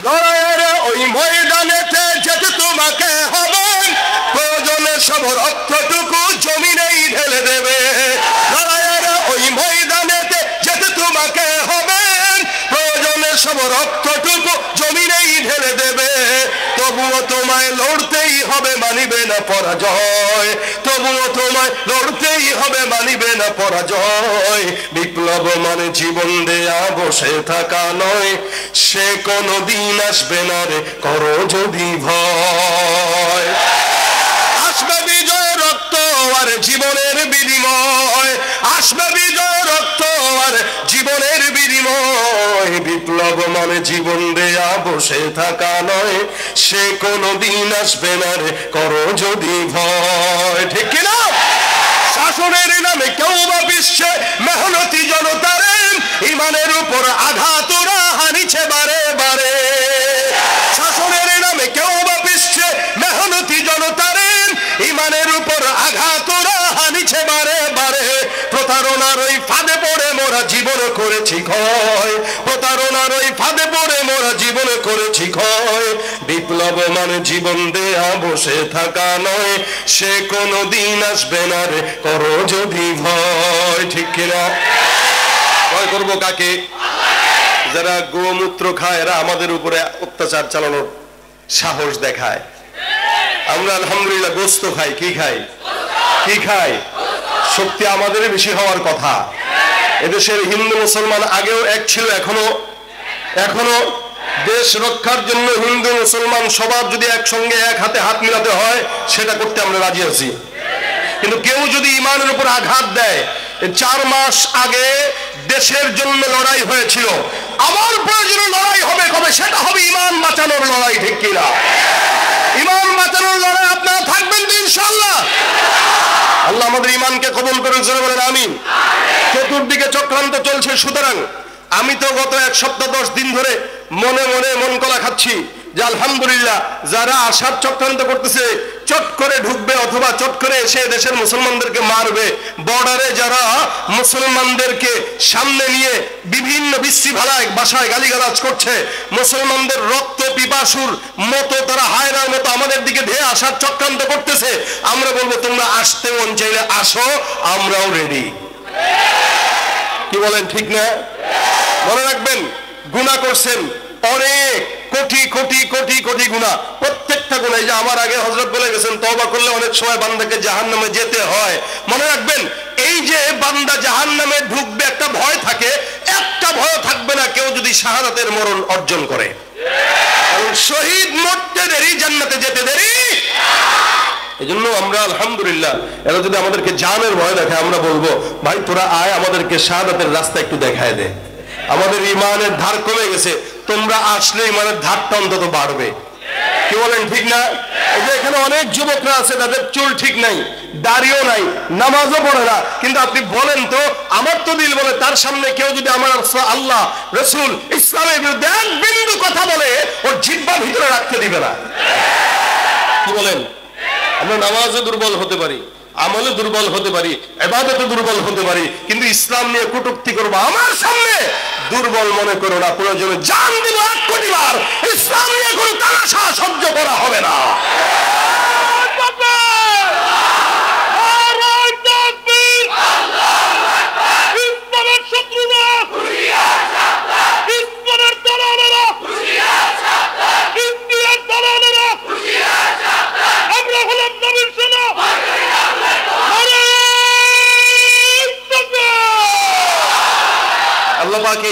লড়াইয়ের ওই ময়দানেতে যেতে তোমাকে হবে, প্রয়োজনে সব রক্তটুকু জমিনেই ঢেলে দেবে। লড়াইয়ের ওই ময়দানেতে যেতে তোমাকে হবে, প্রয়োজনে সব রক্তটুকু জমিনেই ঢেলে দেবে। তবুও তোমায় লড়তেই হবে, মানিবে না পরাজয়। তবুও তোমায় লড়তেই হবে, মানিবে না পরাজয়। বিপ্লব মানে জীবন দেয়া বসে থাকা নয়, সে কোনো দিন আসবে না রে করো যদি ভয়। আসবে বিজয় রক্ত আর জীবনের বিনিময়, আসবে বিজয় রক্ত আর জীবনের বিনিময়। বিপ্লব মানে জীবন দেয়া বসে থাকা নয়, সে কোনো দিন আসবে না রে করো যদি ভয়। ঠিক কিনা? শাসনের নামে কেউ বা বিশ্বে মেহনতি জনতারে ইমানের উপর আঘাত ওরা হানিছে বারে বারে। শাসনের নামে কেউ বা বিশ্বে মেহনতি জনতারে ইমানের উপর আঘাত ওরা হানিছে বারে বারে। প্রতারণার ওই ফাঁদে পড়ে মোরা জীবন করেছি ক্ষয়, প্রতারণার ওই ফাঁদে পড়ে মোরা জীবন করেছি ক্ষয়। বিপ্লব মানে জীবন দেয়া বসে থাকা নয়, সে কোনো দিন আসবে না রে করো যদি ভয়। ঠিক কিনা? ভয় করবো কাকে? যারা গোমূত্র খায় এরা আমাদের উপরে অত্যাচার চালানোর সাহস দেখায়। আমরা আলহামদুলিল্লাহ গোস্ত খাই। কি খাই? কি খাই? শক্তি আমাদের বেশি হওয়ার কথা। এদেশের হিন্দু মুসলমান আগেও এক ছিল, এখনো দেশ রক্ষার জন্য হিন্দু মুসলমান সবার যদি একসঙ্গে এক হাতে হাত মিলাতে হয় সেটা করতে আমরা রাজি আছি। কিন্তু কেউ যদি ইমানের উপর আঘাত দেয়, 4 মাস আগে দেশের জন্য লড়াই হয়েছিল, আমার প্রয়োজনে লড়াই হবে, কবে সেটা হবে ইমান বাঁচানোর লড়াই। ঠিক কিনা? ইমান বাঁচানোর লড়াই আপনারা থাকবেন তো ইনশাআল্লাহ? আল্লাহ আমাদের ইমানকে কবুল করুন, জোরে বলেন আমিন। চতুর্দিকে চক্রান্ত চলছে, সুতরাং আমি তো গত 1 সপ্তাহ 10 দিন ধরে মনে মনে মন কলা খাচ্ছি যে আলহামদুলিল্লাহ যারা আশার চক্রান্ত করতেছে চট করে ঢুকবে অথবা চট করে এসে দেশের মুসলমানদেরকে মারবে, বর্ডারে যারা মুসলমানদেরকে সামনে নিয়ে বিভিন্ন বিশ্রীভালায় ভাষায় গালিগালাজ করছে, মুসলমানদের রক্ত পিপাসুর মতো তারা হায়নার মতো আমাদের দিকে ধেয়ে আসার চক্রান্ত করতেছে, আমরা বলবো তোমরা আসতে মন চাইলে আসো, আমরাও রেডি। কি বলেন? ঠিক না? মনে রাখবেন, গুনাহ করছেন অনেক, কোটি কোটি কোটি কোটি গুনাহ, প্রত্যেকটা গুনাহ। এই যে আমার আগে হযরত বলে গেছেন তওবা করলে অনেক সময় বান্দাকে জাহান্নামে যেতে হয়। মনে রাখবেন, এই যে বান্দা জাহান্নামে ঢুকবে একটা ভয় থাকে, একটা ভয় থাকবে না কেউ যদি শাহাদাতের মরণ অর্জন করে। কারণ শহীদ মরতে দেরি, জান্নাতে যেতে দেরি। এজন্য আমরা আলহামদুলিল্লাহ, এরা যদি আমাদেরকে জানের ভয় দেখায় আমরা বলবো ভাই তোরা আয়, আমাদেরকে শাহাদাতের রাস্তা একটু দেখায় দে। আমাদের ইমানের ধার কমে গেছে, তোমরা আসলে ইমানের ধারটা অন্তত বাড়বে। কি বলেন? ঠিক না? এই যে এখানে অনেক যুবকরা আছে, তাদের চুল ঠিক নাই, দাড়িও নাই, নামাজও পড়ে না, কিন্তু আপনি বলেন তো, আমার তো দিল বলে তার সামনে কেউ যদি আমার আল্লাহ রসুল ইসলামের বিরুদ্ধে এক বিন্দু কথা বলে ওর জিহ্বার ভিতরে রাখতে দিবে না। কি বলেন? আমরা নামাজে দুর্বল হতে পারি, আমলে দুর্বল হতে পারি, ইবাদতে দুর্বল হতে পারি, কিন্তু ইসলাম নিয়ে কটূক্তি করবো আমার সামনে দুর্বল মনে করো না। প্রয়োজনে জান দিব 1 কোটি বার, ইসলাম নিয়ে কোনো তামাশা সহ্য করা হবে না।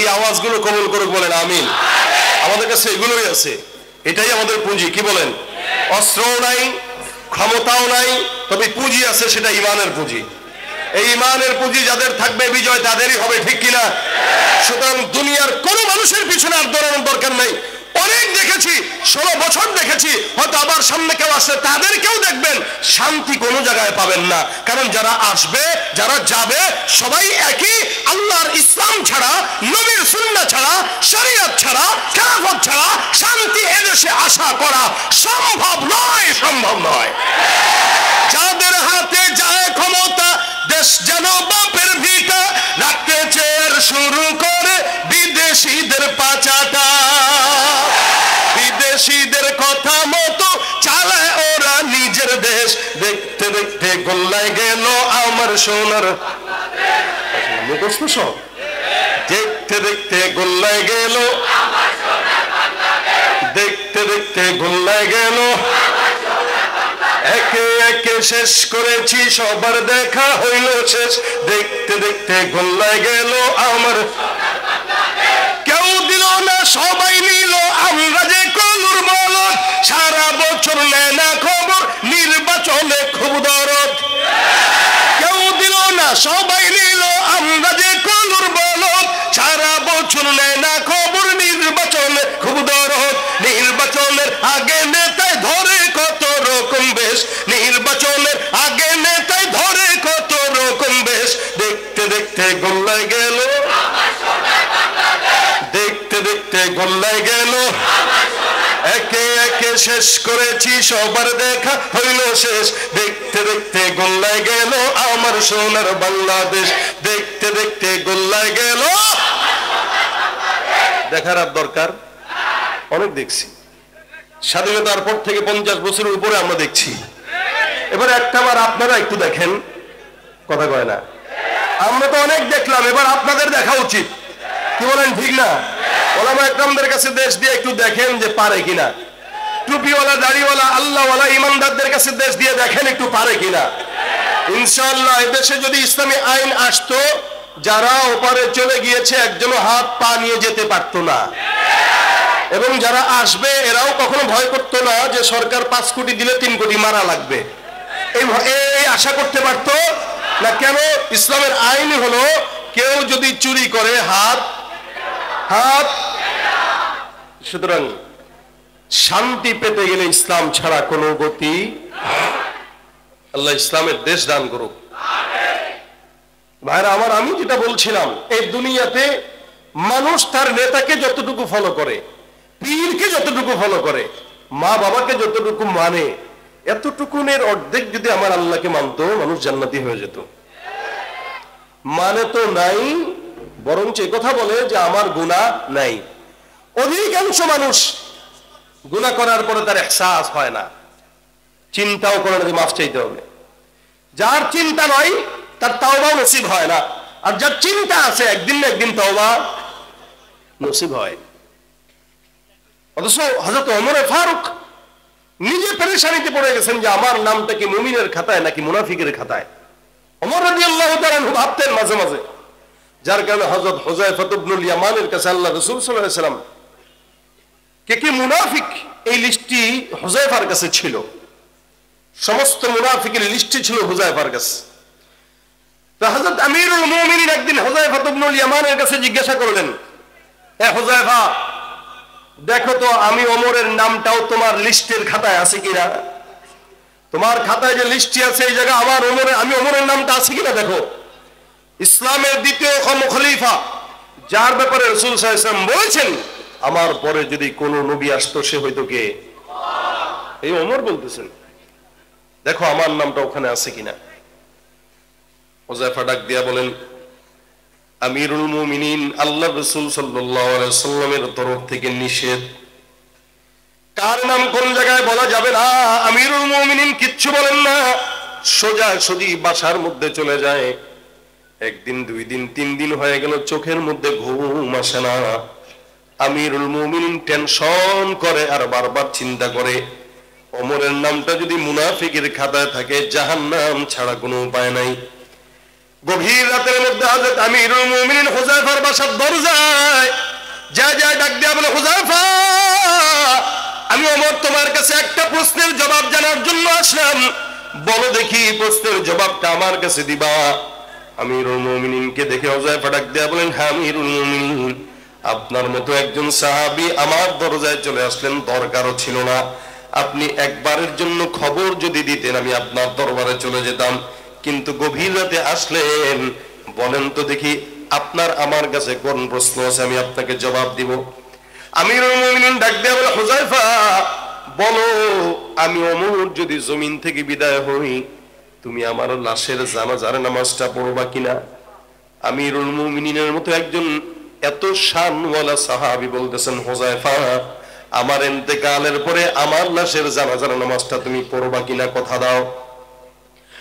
এই আওয়াজগুলো কবুল করুক, বলেন আমিন। আমাদের কাছে এগুলোই আছে, এটাই আমাদের পুঁজি। কি বলেন? অস্ত্রও নাই, ক্ষমতাও নাই, তবে পুঁজি আছে, সেটা ইমানের পুঁজি। এই ইমানের পুঁজি যাদের থাকবে বিজয় তাদেরই হবে। ঠিক কিনা? সুতরাং দুনিয়ার কোন মানুষের পিছনে আর দৌড়ানোর দরকার নেই। অনেক দেখেছি, 16 বছর দেখেছি, হয়তো আবার সামনে কেউ আসলে তাদেরকেও দেখবেন, শান্তি কোনো জায়গায় পাবেন না। কারণ যারা আসবে, যারা যাবে, সবাই একই। আল্লাহর ইসলাম ছাড়া, নবীর সুন্নাহ ছাড়া, শরীয়ত ছাড়া, খেলাফত ছাড়া শান্তি এদেশে আশা করা সম্ভব নয়, সম্ভব নয়। যাদের হাতে যায় ক্ষমতা, দেশ যেন বাপের ভিটা, রাখতে চেয়ে শুরু করে বিদেশিদের পাচাটা। বিদেশিদের কথা মতো চালায় ওরা নিজের দেশ। দেখতে দেখতে গোল্লায় গেল আমার সোনার মুখস্থ সব। দেখতে দেখতে গোল্লায় গেল, দেখতে দেখতে গোল্লায় গেল, একে একে শেষ করেছি সবার দেখা হইল শেষ। দেখতে দেখতে গোল্লায় গেল আমার, কেউ দিল না সবাই নিল, আমরা যে কলুর বলদ, সারা বছর নেয় না খবর, নির্বাচনে খুব দরদ। কেউ দিল না সবাই নিল, আমরা যে কলুর বলদ, সারা বছর নেয় না খবর, নির্বাচনে খুব দরদ। নির্বাচনের আগে নেতায় ধরে কত রকম বেশ, নির্বাচনের আগে নেতায় ধরে কত রকম বেশ। দেখতে দেখতে গোল্লায় গেল, দেখতে দেখতে গোল্লায় গেল, একে একে শেষ করেছি সবার দেখা হইল শেষ। দেখতে দেখতে গোল্লায় গেল আমার সোনার বাংলাদেশ। দেখতে দেখতে গোল্লায় গেল। দেখার আর দরকার অনেক দেখছি, স্বাধীনতার পর থেকে 50 বছরের উপরে আমরা দেখছি। এবার একটাবার আপনারা একটু দেখেন, কথা কয় না, আমরা তো অনেক দেখলাম, এবার আপনাদের দেখা উচিত। কি বলেন, ঠিক না? ওলামা একরামদের কাছে দেশ দিয়ে একটু দেখেন যে পারে কিনা। টুপিওয়ালা, দাড়িওয়ালা, আল্লাহওয়ালা ইমানদারদের কাছে দেশ দিয়ে দেখেন একটু পারে কিনা। ইনশাআল্লাহ এদেশে যদি ইসলামী আইন আসতো, যারা ওপারে চলে গিয়েছে একজনও হাত পা নিয়ে যেতে পারতো না, এবং যারা আসবে এরাও কখনো ভয় করতো না যে সরকার 5 কোটি দিলে 3 কোটি মারা লাগবে, এই আশা করতে পারতো না। কেন? ইসলামের আইন হলো কেউ যদি চুরি করে হাত হাত। সুতরাং শান্তি পেতে গেলে ইসলাম ছাড়া কোনো গতি। আল্লাহ ইসলামের দেশ দান করুক। ভাইরা আমার, আমি যেটা বলছিলাম, এই দুনিয়াতে মানুষ তার নেতাকে যতটুকু ফলো করে, পীরকে যতটুকু ফলো করে, মা বাবাকে যতটুকু মানে, এতটুকুনের অর্ধেক যদি আমার আল্লাহকে মানতো, মানুষ জান্নাতি হয়ে যেত। মানে তো নাই, বরঞ্চ এই কথা বলে যে আমার গুনাহ নাই। অধিকাংশ মানুষ গুনাহ করার পরে তার ইহসাস হয় না, চিন্তাও করে না যে মাফ চাইতে হবে। যার চিন্তা নয় তার তাওবাও নসিব হয় না, আর যার চিন্তা আছে একদিন না একদিন তাওবা নসিব হয়। অথচ হযরত ওমর ফারুক নিজে পেরেশানিতে পড়ে গেছেন যে আমার নামটা কি মুমিনের খাতায় নাকি মুনাফিকের খাতায়। ওমর রাদিয়াল্লাহু তাআলা ভাবতেন মাঝে মাঝে, যার কারণে হযরত হুযায়ফা ইবনুল ইয়ামানের কাছে আল্লাহ রাসূল সাল্লাল্লাহু আলাইহি ওয়াসাল্লাম কে কে মুনাফিক, এই লিস্টটি হুযায়ফার কাছে ছিল। সমস্ত মুনাফিকের লিস্টটি ছিল হুযায়ফার কাছে। তো হযরত আমিরুল মুমিনিন একদিন হুযায়ফা ইবনুল ইয়ামানের কাছে জিজ্ঞাসা করলেন, হে হুযায়ফা, দেখো তো আমি ওমরের নামটাও তোমার লিস্টের খাতায় আছে কিনা। তোমার খাতায় যে লিস্টটি আছে এই জায়গায় আমি ওমরের নামটা আছে কিনা দেখো। ইসলামের দ্বিতীয় খলিফা, যার ব্যাপারে রাসূল সাল্লাল্লাহু আলাইহি ওয়াসাল্লাম বলেছেন আমার পরে যদি কোনো নবী আসতো সে হয়তো কে, এই ওমর বলতেছেন, দেখো আমার নামটা ওখানে আছে কিনা। হুযায়ফা ডাক দিয়া বলেন, আমিরুল মুমিনিন, আল্লাহ রাসূল সাল্লাল্লাহু আলাইহি ওয়াসাল্লামের তরফ থেকে নিষেধ, কার নাম কোন জায়গায় বলা যাবে না। আমিরুল মুমিনিন কিচ্ছু বলেন না, সোজা সোজি বাসার মধ্যে চলে যায়। একদিন, 2 দিন, 3 দিন হয়ে গেল, চোখের মধ্যে ঘুম আসে না। আমিরুল মুমিনিন টেনশন করে আর বারবার চিন্তা করে, ওমরের নামটা যদি মুনাফিকের খাতায় থাকে জাহান্নাম ছাড়া কোনো উপায় নাই। গভীর রাতের মধ্যে হযরত আমিরুল মুমিনিন হুযায়ফার বাসার দরজায় যায় ডাক দিয়া বলে, হুযায়ফা, আমি ওমর তোমার কাছে একটা প্রশ্নের জবাব জানার জন্য আসলাম, বলো দেখি প্রশ্নের জবাবটা আমার কাছে দিবা। আমিরুল মুমিনিনকে দেখে হুযায়ফা ডাক দিয়া বলেন, হ্যাঁ আমিরুল মুমিনিন, আপনার মতো একজন সাহাবী আমার দরজায় চলে আসলেন, দরকারও ছিল না। আপনি একবারের জন্য খবর যদি দিতেন আমি আপনার দরবারে চলে যেতাম, কিন্তু গভীর রাতে আসলেন। বলেন তো দেখি আপনার আমার কাছে কোন প্রশ্ন আছে, আমি আপনাকে জবাব দিব। আমিরুল মুমিনিন ডাক দিয়ে বলে, হুযায়ফা বলো, আমি ওমর যদি জমিন থেকে বিদায় হই তুমি আমার লাশের জানাজার নামাজটা পড়বা কিনা। আমিরুল মুমিনিনের মতো একজন এত শানওয়ালা সাহাবী বলতেছেন, হুযায়ফা আমার ইন্তেকালের পরে আমার লাশের জানাজার নামাজটা তুমি পড়বা কিনা কথা দাও।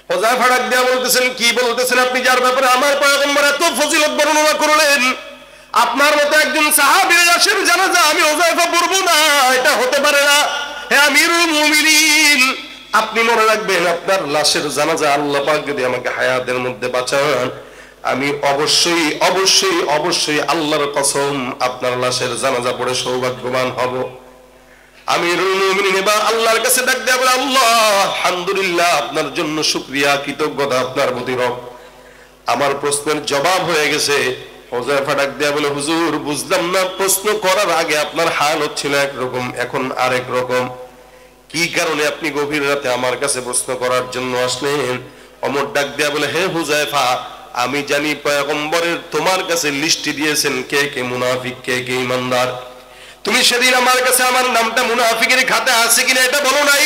হুযায়ফা ডাক দিয়া বলতেছেন, কি বলতেছেন আপনি, যার ব্যাপারে আমার পয়গম্বর এত ফজিলত বর্ণনা করলেন, আপনার মতো একজন সাহাবীর লাশের জানাজা আমি হুযায়ফা পড়ব না, এটা হতে পারে না। হে আমিরুল মুমিনিন, আপনি মনে রাখবেন আপনার লাশের জানাজা আল্লাহ পাক যদি আমাকে হায়াতের মধ্যে বাঁচান, আমি অবশ্যই অবশ্যই অবশ্যই আল্লাহর কসম আপনার লাশের জানাজা পড়ে সৌভাগ্যবান হব। আমিরুল মুমিনিন এবার আল্লাহর কাছে ডাক দেয়া বলে, আল্লাহ আলহামদুলিল্লাহ, আপনার জন্য শুকরিয়া, কৃতজ্ঞতা আপনার প্রতি রব। আমার প্রশ্নের জবাব হয়ে গেছে। হুযায়ফা ডাক দেয়া বলে, হুজুর বুঝলাম না, প্রশ্ন করার আগে আপনার হাল হচ্ছিল একরকম, এখন আরেক রকম। কি কারণে আপনি গভীর রাতে আমার কাছে প্রশ্ন করার জন্য আসলেন? ওমর ডাক দেয়া বলে, হে হুযায়ফা, আমি জানি পয়গম্বরের তোমার কাছে লিস্টি দিয়েছেন কে কে মুনাফিক, কে কে ঈমানদার। তুমি সেদিন আমার কাছে আমার নামটা মুনাফিকের খাতায় আছে কিনা এটা বলো নাই।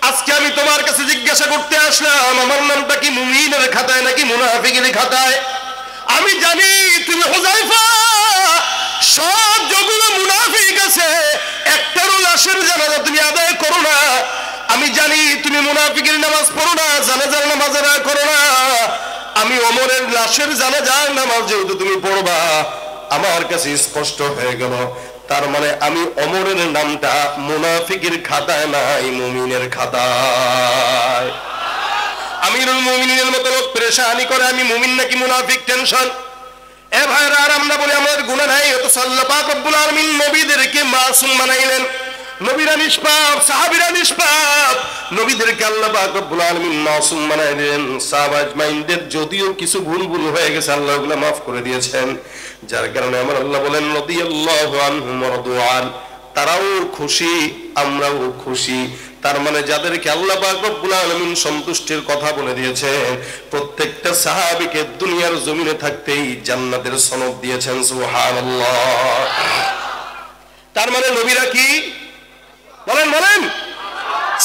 আজকে আমি তোমার কাছে জিজ্ঞাসা করতে আসলাম, আমার নামটা কি মুমিনের খাতায় নাকি মুনাফিকের খাতায়? আমি জানি তুমি হুযায়ফা সব যেগুলো মুনাফিক আছে একটারও লাশের জানাজা তুমি আদায় করো না। আমি জানি তুমি মুনাফিকের নামাজ পড়ো না, জানাজার নামাজ আদায় করো না। আমি ওমরের লাশের জানাজার নামাজ যেহেতু তুমি পড়বা, আমার কাছে স্পষ্ট হয়ে গেল, তার মানে আমি ওমরের নামটা মুনাফিকের খাতায় নাই, মুমিনের খাতায়। আমিরুল মুমিনিনের মতো লোক পেরেশানি করে আমি মুমিন নাকি মুনাফিক টেনশন। এ ভাইরা, আর আমরা বলি আমাদের গুনাহ নাই, অথচ আল্লাহ পাক রব্বুল আলামিন নবীদেরকে মাসুম বানাইলেন। নবীরা নিষ্পাপ, সাহাবীরা নিষ্পাপ, নবীদেরকে আল্লাহ পাক রব্বুল আলামিন মাসুম বানাইলেন। সাহাবা আজমাইনদের যদিও কিছু ভুল হয়ে গেছে, আল্লাহ ওগুলো মাফ করে দিয়েছেন। যার কারণে আমার আল্লাহ বলেন, রাদিয়াল্লাহু আনহুম ওয়া রাদু আন, তারাও খুশি আমরাও খুশি। তার মানে যাদেরকে আল্লাহ পাক রব্বুল আলামিন সন্তুষ্টির কথা বলে দিয়েছেন, প্রত্যেকটা সাহাবীকে দুনিয়ার জমিনে থাকতেই জান্নাতের সনদ দিয়েছেন। সুবহানাল্লাহ। তার মানে নবীরা কি বলেন বলেন,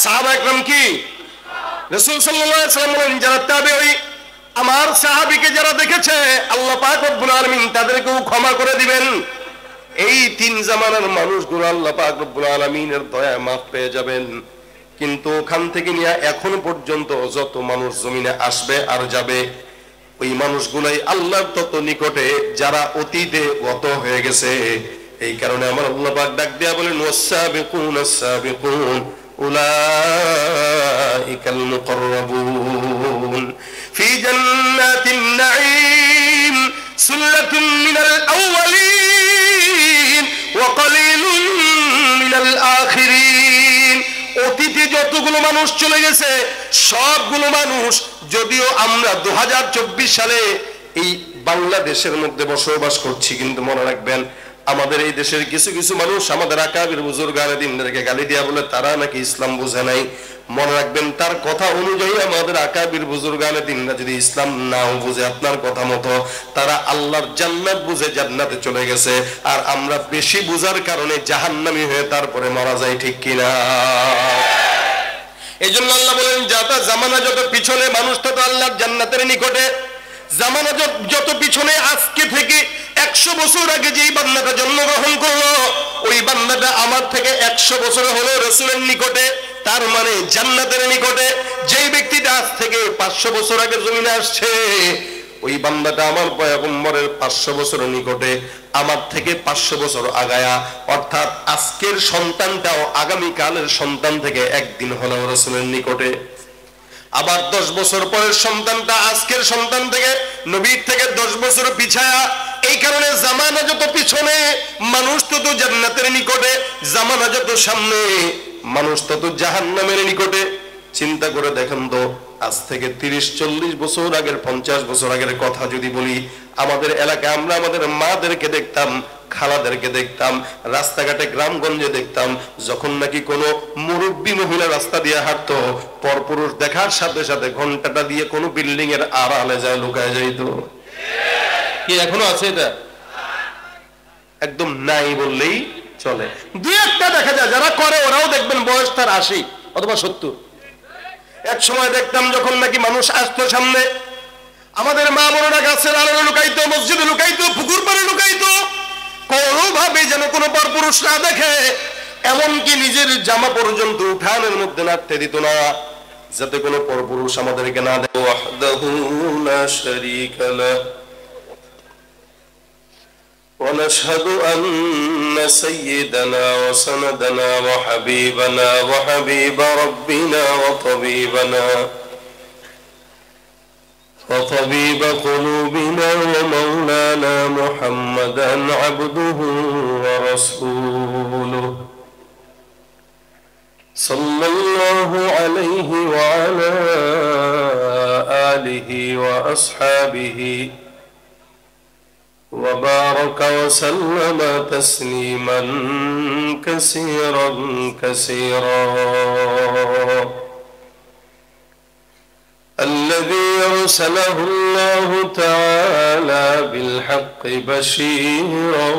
সাহাবা একরাম কি, রাসূল সাল্লাল্লাহু আলাইহি ওয়াসাল্লাম বলেন, যারা তাবেঈ আমার সাহাবীকে যারা দেখেছে আল্লাহ পাক রব্বুল আলামিন তাদেরকেও ক্ষমা করে দিবেন। এই তিন জামানার মানুষগুলো আল্লাহ পাক রব্বুল আলামিনের দয়ায় মাফ পেয়ে যাবেন। কিন্তু ওখান থেকে নিয়ে এখন পর্যন্ত যত মানুষ জমিনে আসবে আর যাবে, ওই মানুষগুলাই আল্লাহর তত নিকটে যারা অতীতে গত হয়ে গেছে। এই কারণে আমার আল্লাহ পাক ডাক দেয়া বলেন, ওয়াস-সাবিকুন আস-সাবিকুন উলাইকাল মুকাররাবুন ফি জান্নাতিন নাঈম সুল্লাতুম মিনাল আউয়ালিন ওয়া কালিলুন মিনাল আখিরিন। অতীতে যতগুলো মানুষ চলে গেছে সবগুলো মানুষ, যদিও আমরা 2024 সালে এই বাংলাদেশের মধ্যে বসবাস করছি, কিন্তু মনে রাখবেন আমাদের এই দেশের কিছু কিছু মানুষ আমাদের আকাবির বুজুর্গ আলেমদেরকে গালি দিয়া বলে তারা নাকি ইসলাম বুঝে নাই। মনে রাখবেন তার কথা অনুযায়ী আমাদের আকাবির বুজুর্গ আলেমরা যদি ইসলাম নাও বুঝে আপনার কথা মতো, তারা আল্লাহর জান্নাত বুঝে জান্নাতে চলে গেছে, আর আমরা বেশি বুঝার কারণে জাহান্নামী হয়ে তারপরে মারা যাই, ঠিক কিনা? এই জন্য আল্লাহ বলেন, যাতা জামানা যত পিছনে মানুষ তত আল্লাহর জান্নাতের নিকটে। জামানা যত পিছনে, আজকে থেকে 100 বছর আগে যেই বান্দাটা জন্মগ্রহণ করলো, ওই বান্দাটা আমার থেকে 100 বছর হলো রাসূলের নিকটে, তার মানে জান্নাতের নিকটে। যেই ব্যক্তিটা আজ থেকে 500 বছর আগে জমিনে আসছে, ওই বান্দাটা আমার পয়গম্বরের 500 বছরের নিকটে, আমার থেকে 500 বছর আগায়া। অর্থাৎ আজকের সন্তানটাও আগামী কালের সন্তান থেকে একদিন হলো রাসূলের নিকটে। আবার 10 বছর পরের সন্তানটা আজকের সন্তান থেকে, নবীর থেকে 10 বছর পিছায়া। এই কারণে জামানা যত পিছনে মানুষ তত জান্নাতের নিকটে, জামানা যত সামনে মানুষ তত জাহান্নামের নিকটে। চিন্তা করে দেখেন তো, আজ থেকে 30-40 বছর আগের, 50 বছর আগের কথা যদি বলি, আমাদের এলাকায় আমরা আমাদের মাদেরকে দেখতাম, খালাদেরকে দেখতাম, রাস্তাঘাটে গ্রামগঞ্জে দেখতাম, যখন নাকি কোনো মুরব্বী মহিলা রাস্তা দিয়ে হাঁটতো, পরপুরুষ দেখার সাথে সাথে ঘন্টাটা দিয়ে কোনো বিল্ডিং এর আড়ালে যায় লুকায় যাইতো। কি এখনো আছে এটা? একদম নাই বললেই চলে। দুই একটা দেখা যায় যারা করে, ওরাও দেখবেন বয়স তার 80 অথবা 70। এক সময় দেখতাম যখন নাকি মানুষ আসতো সামনে, আমাদের মা বোনেরা গাছের আড়ালে লুকাইতো, মসজিদে লুকাইতো, পুকুর পাড়ে লুকাইতো, কোনোভাবে যেন কোনো পরপুরুষ না দেখে। এমনকি নিজের জামা পর্যন্ত উঠানের মধ্যে নাড়তে দিত না, যাতে কোনো পরপুরুষ আমাদেরকে না দেখে। ওয়াহদাহু লা শারীকা লাহু ওয়া নাশহাদু আন্না সাইয়্যিদানা ওয়া সানাদানা ওয়া হাবিবানা ওয়া হাবিবা রাব্বিনা ওয়া তাবিবানা وطبيب قلوبنا ومولانا محمدا عبده ورسوله صلى الله عليه وعلى آله وأصحابه وبارك وسلم تسليما كثيرا كثيرا الذي أرسله الله تعالى بالحق بشيرا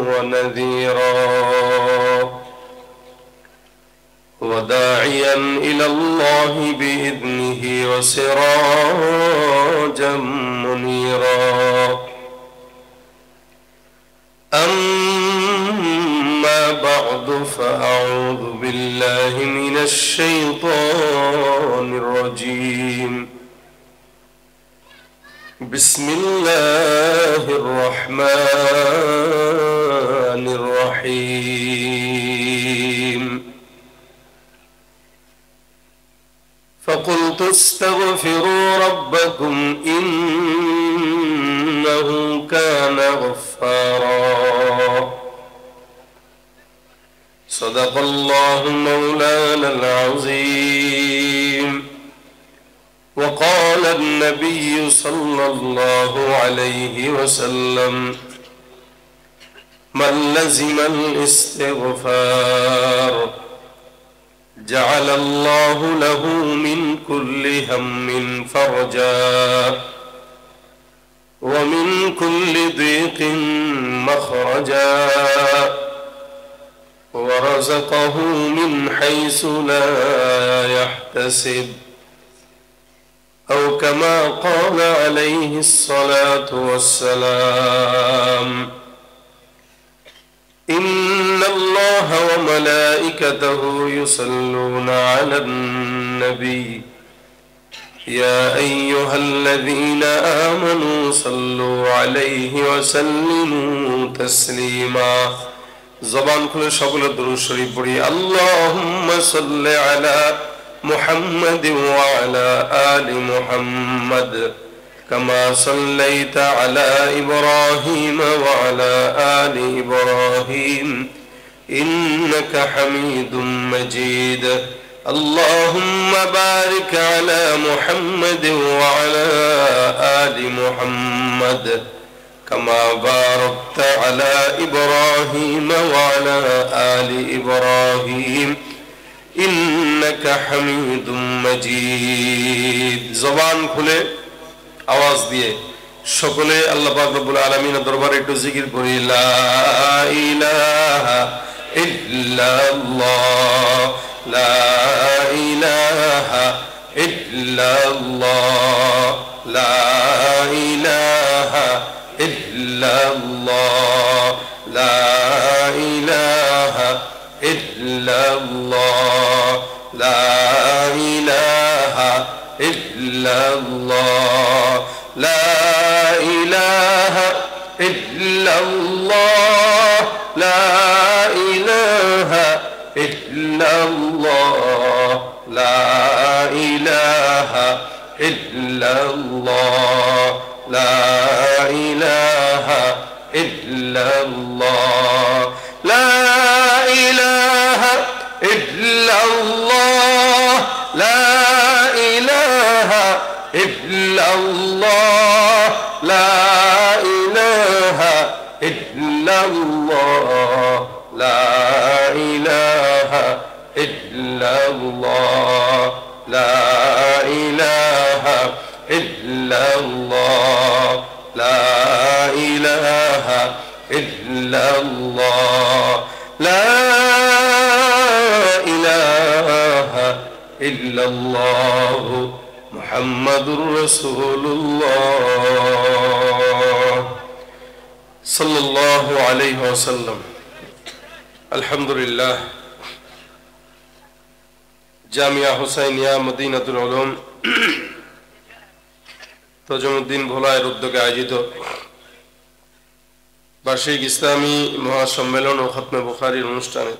ونذيرا وداعيا إلى الله بإذنه وسراجا منيرا أما بعد فأعوذ بالله من الشيطان الرجيم بسم الله الرحمن الرحيم فقلت استغفروا ربكم إنه كان غفارا صدق الله مولانا العظيم وقال النبي صلى الله عليه وسلم من لزم الاستغفار جعل الله له من كل هم فرجا ومن كل ضيق مخرجا ورزقه من حيث لا يحتسب أو كما قال عليه الصلاة والسلام إن الله وملائكته يصلون على النبي يا أيها الذين آمنوا صلوا عليه وسلموا تسليما زبان كل شغل درود شريف پڑھی اللهم صل على محمد وعلى آل محمد كما صليت على إبراهيم وعلى آل إبراهيم إنك حميد مجيد اللهم بارك على محمد وعلى آل محمد كما باركت على إبراهيم وعلى آل إبراهيم إنك حميد مجيد زبان খুলে আওয়াজ দিয়ে সকলে আল্লাহ পাক রব্বুল আলামিনের দরবারে একটু জিকির করি লা ইলাহা ইল্লাল্লাহ লা ইলাহা ইল্লাল্লাহ লা ইলাহা ইল্লাল্লাহ লা ইলাহা ইল্লাল্লাহ লা ইলাহা ইল্লাল্লাহ লা ইলাহা ইল্লাল্লাহ লা ইলাহা ইল্লাল্লাহ লা ইলাহা ইল্লাল্লাহ লা ইলাহা ইল্লাল্লাহ লা ইলাহা ইল্লাল্লাহ লা ইলাহা ইল্লাল্লাহ লা ইলাহা ইল্লাল্লাহ লা ইলাহা ইল্লাল্লাহ লা ইলাহা ইল্লাল্লাহ লা ইলাহা ইল্লাল্লাহ লা ইলাহা ইল্লাল্লাহ মুহাম্মাদুর রাসূলুল্লাহ সাল্লাল্লাহু আলাইহি ওয়াসাল্লাম। আলহামদুলিল্লাহ, জামিয়া হুসাইনিয়া মদিনাতুল উলুম তজুমউদ্দিন ভোলায়ের উদ্যোগে আয়োজিত বার্ষিক ইসলামী মহাসম্মেলন ও খতমে বুখারীর অনুষ্ঠানে